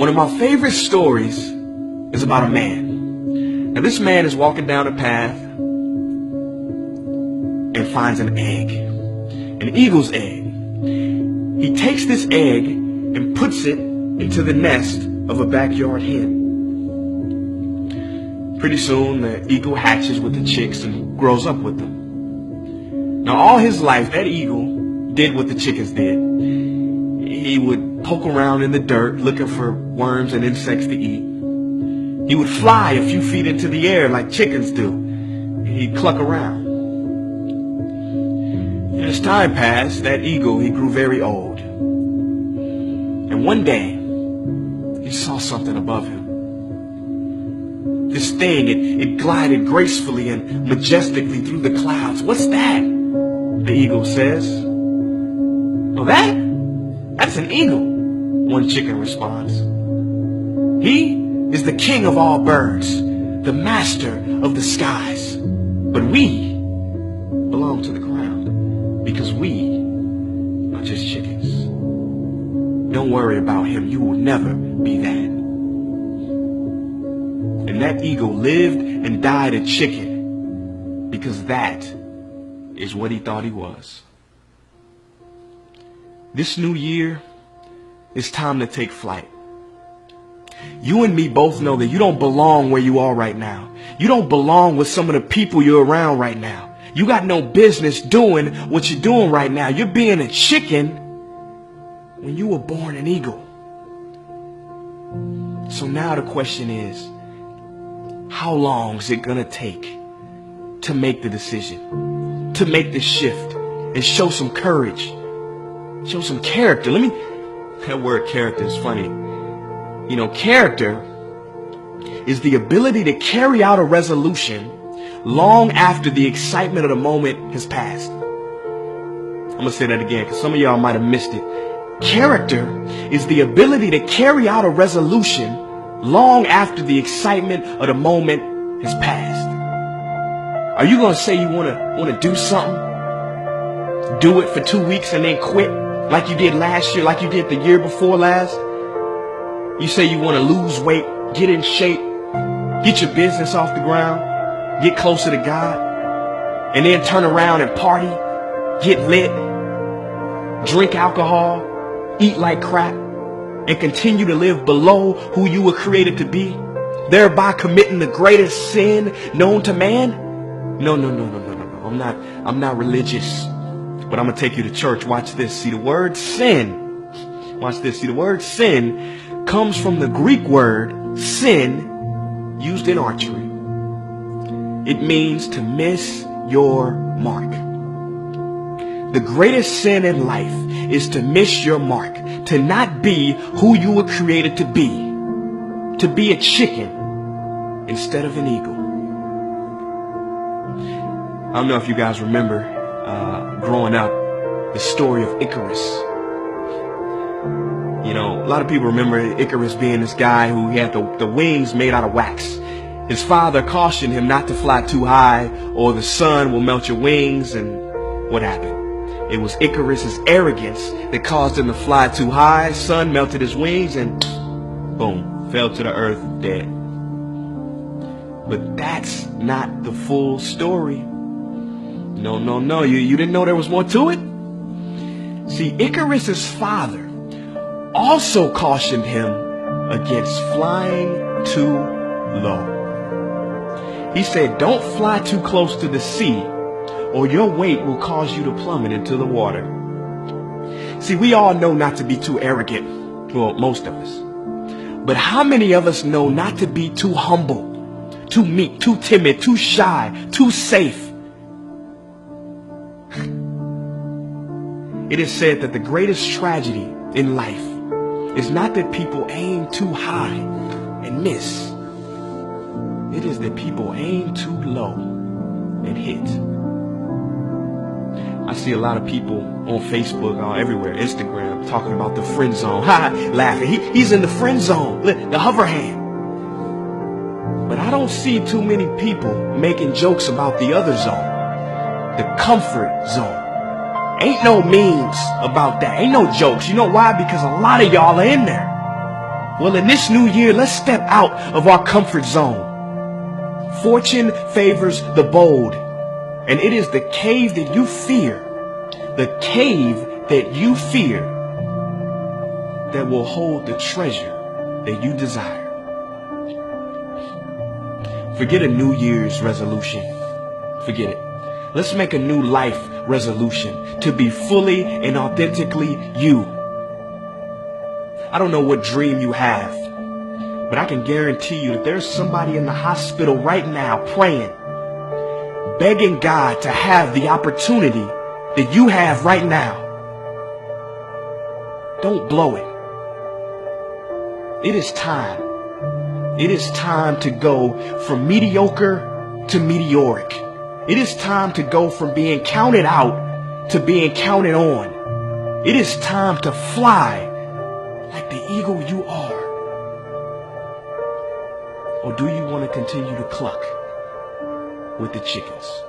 One of my favorite stories is about a man. Now this man is walking down a path and finds an egg, an eagle's egg. He takes this egg and puts it into the nest of a backyard hen. Pretty soon the eagle hatches with the chicks and grows up with them. Now all his life that eagle did what the chickens did. He would poke around in the dirt looking for worms and insects to eat. He would fly a few feet into the air like chickens do. He'd cluck around. And as time passed, that eagle, he grew very old. And one day, he saw something above him. This thing, it glided gracefully and majestically through the clouds. "What's that?" the eagle says. "Oh, that's an eagle," one chicken responds. "He is the king of all birds, the master of the skies. But we belong to the ground because we are just chickens. Don't worry about him. You will never be that." And that eagle lived and died a chicken because that is what he thought he was. This new year, it's time to take flight. You and me both know that you don't belong where you are right now. You don't belong with some of the people you're around right now. You got no business doing what you're doing right now. You're being a chicken when you were born an eagle. So now the question is, how long is it gonna take to make the decision, to make the shift and show some courage, show some character? That word character is funny. You know, character is the ability to carry out a resolution long after the excitement of the moment has passed. I'm going to say that again because some of y'all might have missed it. Character is the ability to carry out a resolution long after the excitement of the moment has passed. Are you going to say you want to do something, do it for 2 weeks and then quit like you did last year, like you did the year before last? You say you want to lose weight, get in shape, get your business off the ground, get closer to God, and then turn around and party, get lit, drink alcohol, eat like crap, and continue to live below who you were created to be, thereby committing the greatest sin known to man? No. I'm not religious, but I'm going to take you to church. Watch this. See the word sin. Watch this. See the word sin comes from the Greek word sin used in archery. It means to miss your mark. The greatest sin in life is to miss your mark, to not be who you were created to be a chicken instead of an eagle. I don't know if you guys remember growing up the story of Icarus. You know, a lot of people remember Icarus being this guy who had the wings made out of wax. His father cautioned him not to fly too high or the sun will melt your wings, and what happened? It was Icarus's arrogance that caused him to fly too high. Sun melted his wings and boom, fell to the earth dead. But that's not the full story. No. You didn't know there was more to it? See, Icarus's father also cautioned him against flying too low. He said, don't fly too close to the sea or your weight will cause you to plummet into the water. See, we all know not to be too arrogant. Well, most of us. But how many of us know not to be too humble, too meek, too timid, too shy, too safe? It is said that the greatest tragedy in life is not that people aim too high and miss. It is that people aim too low and hit. I see a lot of people on Facebook, everywhere, Instagram, talking about the friend zone. Laughing. He's in the friend zone, the hover hand. But I don't see too many people making jokes about the other zone, the comfort zone. Ain't no memes about that. Ain't no jokes. You know why? Because a lot of y'all are in there. Well, in this new year, let's step out of our comfort zone. Fortune favors the bold, and it is the cave that you fear, that will hold the treasure that you desire. Forget a New Year's resolution. Forget it. Let's make a new life resolution to be fully and authentically you. I don't know what dream you have, but I can guarantee you that there's somebody in the hospital right now praying, begging God to have the opportunity that you have right now. Don't blow it. It is time. It is time to go from mediocre to meteoric. It is time to go from being counted out to being counted on. It is time to fly like the eagle you are. Or do you want to continue to cluck with the chickens?